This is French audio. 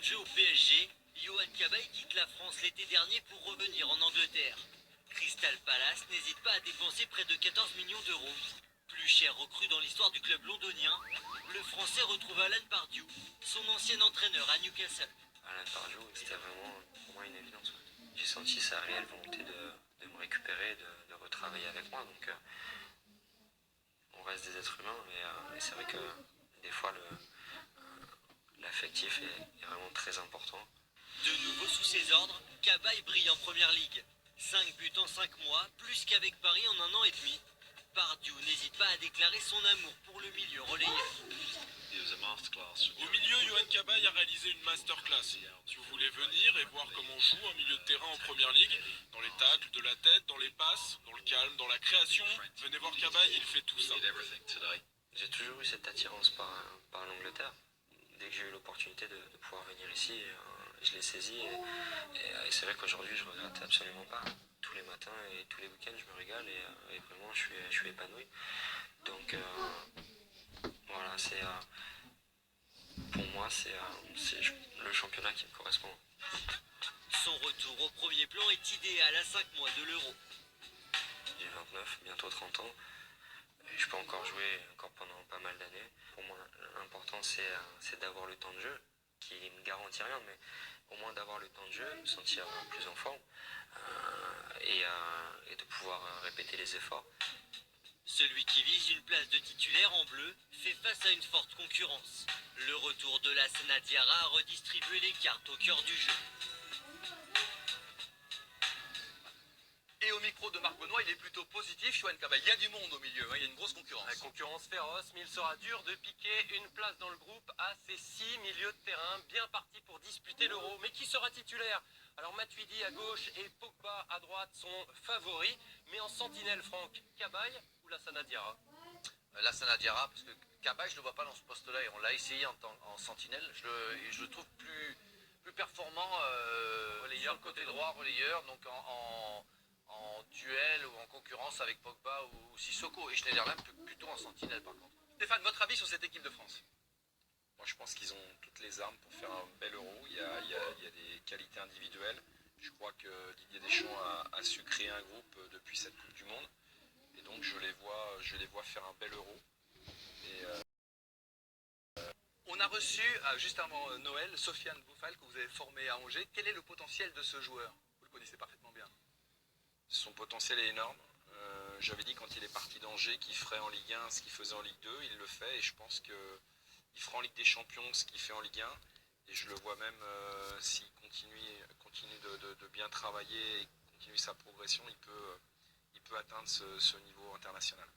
jeu au PSG, Yohan Cabaye quitte la France l'été dernier pour revenir en Angleterre. Crystal Palace n'hésite pas à dépenser près de 14 millions d'euros. Plus cher recrue dans l'histoire du club londonien, le Français retrouve Alan Pardew, son ancien entraîneur à Newcastle. Alan Pardew, c'était vraiment pour moi une évidence. J'ai senti sa réelle volonté de me récupérer, de retravailler avec moi. Donc on reste des êtres humains, mais c'est vrai que des fois l'affectif est vraiment très important. De nouveau sous ses ordres, Cabaye brille en première ligue. 5 buts en 5 mois, plus qu'avec Paris en 1 an et demi. Pardew n'hésite pas à déclarer son amour pour le milieu relayeur. Au milieu, Yohan Cabaye a réalisé une masterclass. Si vous voulez venir et voir comment on joue un milieu de terrain en première ligue, dans les tacles, de la tête, dans les passes, dans le calme, dans la création, venez voir Cabaye, il fait tout ça. J'ai toujours eu cette attirance par l'Angleterre. Dès que j'ai eu l'opportunité de pouvoir venir ici, je l'ai saisi et c'est vrai qu'aujourd'hui je ne regrette absolument pas. Tous les matins et tous les week-ends je me régale et vraiment je suis épanoui. Donc voilà, pour moi c'est le championnat qui me correspond. Son retour au premier plan est idéal à 5 mois de l'Euro. J'ai 29, bientôt 30 ans. Je peux encore jouer encore pendant pas mal d'années. Pour moi, l'important c'est d'avoir le temps de jeu, qui ne me garantit rien, mais au moins d'avoir le temps de jeu, me sentir plus en forme et de pouvoir répéter les efforts. Celui qui vise une place de titulaire en bleu fait face à une forte concurrence. Le retour de Lassana Diarra a redistribué les cartes au cœur du jeu. Et au micro de Marc Benoît, il est plutôt positif, Yohan Cabaye. Il y a du monde au milieu, il y a une grosse concurrence. La concurrence féroce, mais il sera dur de piquer une place dans le groupe à ces 6 milieux de terrain bien partis pour disputer l'Euro. Mais qui sera titulaire? Alors Matuidi à gauche et Pogba à droite sont favoris. Mais en sentinelle, Franck, Cabaye ou Lassana Diarra? Lassana Diarra, parce que Cabaye, je ne le vois pas dans ce poste-là. Et on l'a essayé en sentinelle. Je le trouve plus performant Relayeur, sur le côté droit, relayeur. Donc en duel ou en concurrence avec Pogba ou Sissoko. Et Schneiderlin plutôt en sentinelle par contre. Stéphane, votre avis sur cette équipe de France? Moi je pense qu'ils ont toutes les armes pour faire un bel Euro. Il y a des qualités individuelles. Je crois que Didier Deschamps a su créer un groupe depuis cette Coupe du Monde. Et donc je les vois faire un bel Euro. On a reçu, juste avant Noël, Sofiane Boufal, que vous avez formé à Angers. Quel est le potentiel de ce joueur? Vous le connaissez parfaitement bien. Son potentiel est énorme. J'avais dit quand il est parti d'Angers qu'il ferait en Ligue 1 ce qu'il faisait en Ligue 2. Il le fait et je pense qu'il fera en Ligue des Champions ce qu'il fait en Ligue 1. Et je le vois même s'il continue de bien travailler et continue sa progression, il peut atteindre ce niveau international.